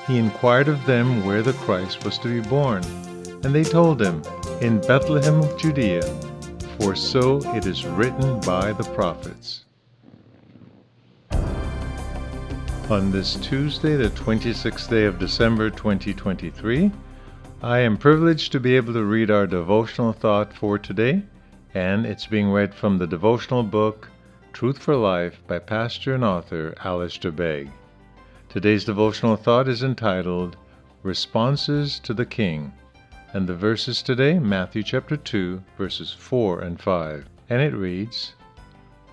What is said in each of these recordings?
he inquired of them where the Christ was to be born. And they told him, In Bethlehem of Judea, for so it is written by the prophets. On this Tuesday, the 26th day of December 2023, I am privileged to be able to read our devotional thought for today, and it's being read from the devotional book, Truth for Life, by pastor and author Alistair Begg. Today's devotional thought is entitled, Responses to the King, and the verses today, Matthew chapter 2, verses 4 and 5, and it reads,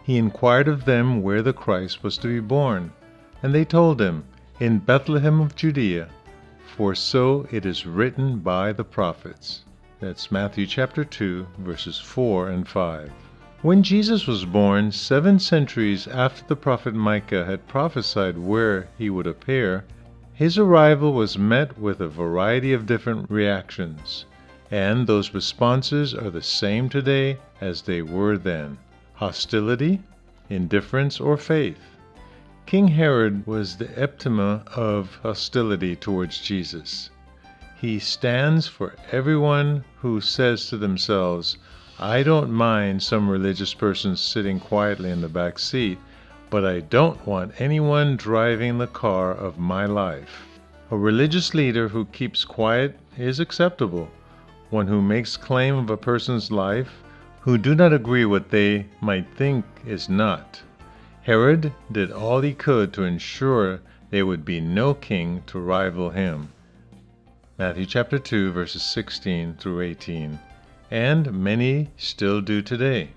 He inquired of them where the Christ was to be born, and they told him, In Bethlehem of Judea, for so it is written by the prophets. That's Matthew chapter 2, verses 4 and 5. When Jesus was born, 7 centuries after the prophet Micah had prophesied where he would appear, his arrival was met with a variety of different reactions, and those responses are the same today as they were then: hostility, indifference, or faith. King Herod was the epitome of hostility towards Jesus. He stands for everyone who says to themselves, I don't mind some religious person sitting quietly in the back seat, but I don't want anyone driving the car of my life. A religious leader who keeps quiet is acceptable. One who makes claim of a person's life who do not agree what they might think is not. Herod did all he could to ensure there would be no king to rival him. Matthew chapter 2, verses 16 through 18. And many still do today.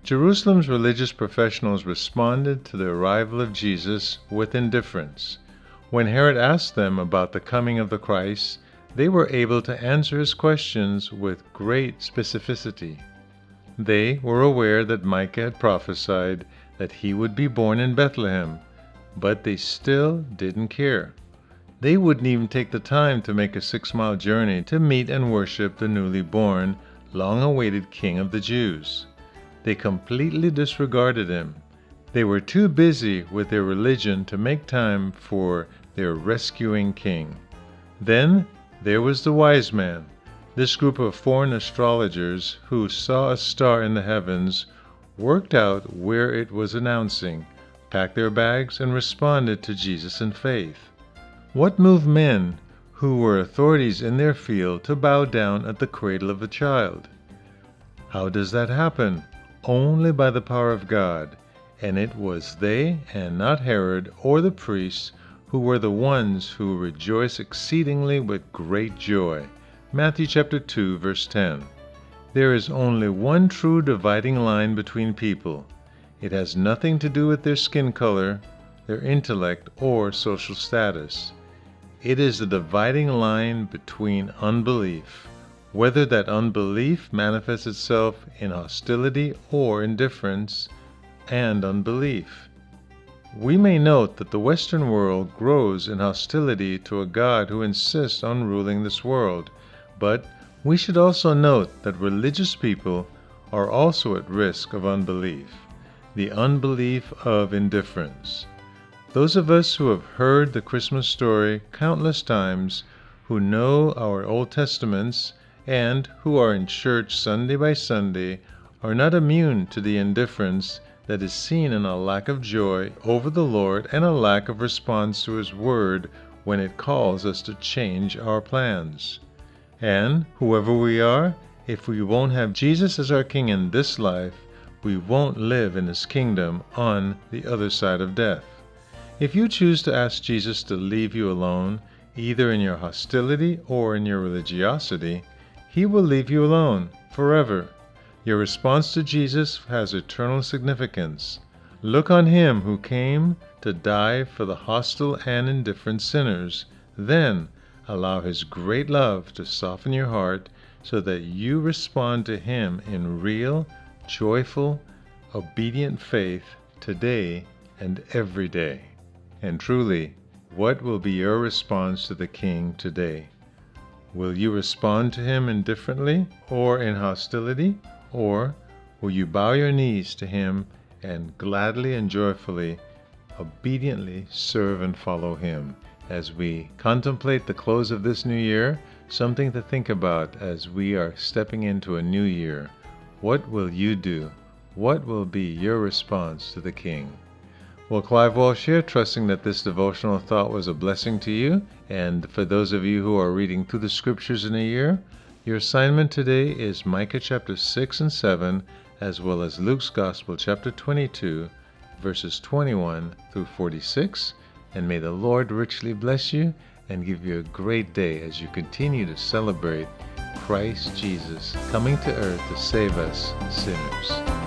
Jerusalem's religious professionals responded to the arrival of Jesus with indifference. When Herod asked them about the coming of the Christ, they were able to answer his questions with great specificity. They were aware that Micah had prophesied that he would be born in Bethlehem, but they still didn't care. They wouldn't even take the time to make a 6-mile journey to meet and worship the newly born, long-awaited King of the Jews. They completely disregarded him. They were too busy with their religion to make time for their rescuing king. Then there was the wise man, this group of foreign astrologers who saw a star in the heavens, worked out where it was announcing, packed their bags, and responded to Jesus in faith. What moved men who were authorities in their field to bow down at the cradle of a child? How does that happen? Only by the power of God, and it was they and not Herod or the priests who were the ones who rejoiced exceedingly with great joy. Matthew chapter 2, verse 10. There is only one true dividing line between people. It has nothing to do with their skin color, their intellect, or social status. It is the dividing line between unbelief, whether that unbelief manifests itself in hostility or indifference, and unbelief. We may note that the Western world grows in hostility to a God who insists on ruling this world, but we should also note that religious people are also at risk of unbelief, the unbelief of indifference. Those of us who have heard the Christmas story countless times, who know our Old Testaments, and who are in church Sunday by Sunday, are not immune to the indifference that is seen in a lack of joy over the Lord and a lack of response to His Word when it calls us to change our plans. And whoever we are, if we won't have Jesus as our King in this life, we won't live in His kingdom on the other side of death. If you choose to ask Jesus to leave you alone, either in your hostility or in your religiosity, He will leave you alone forever. Your response to Jesus has eternal significance. Look on Him who came to die for the hostile and indifferent sinners. Then allow His great love to soften your heart so that you respond to Him in real, joyful, obedient faith today and every day. And truly, what will be your response to the King today? Will you respond to Him indifferently or in hostility? Or will you bow your knees to Him and gladly and joyfully, obediently serve and follow Him? as we contemplate the close of this new year, something to think about as we are stepping into a new year. What will you do? What will be your response to the King? Well, Clive Walsh here, trusting that this devotional thought was a blessing to you. And for those of you who are reading through the scriptures in a year, your assignment today is Micah chapter 6 and 7, as well as Luke's Gospel chapter 22, verses 21 through 46. And may the Lord richly bless you and give you a great day as you continue to celebrate Christ Jesus coming to earth to save us sinners.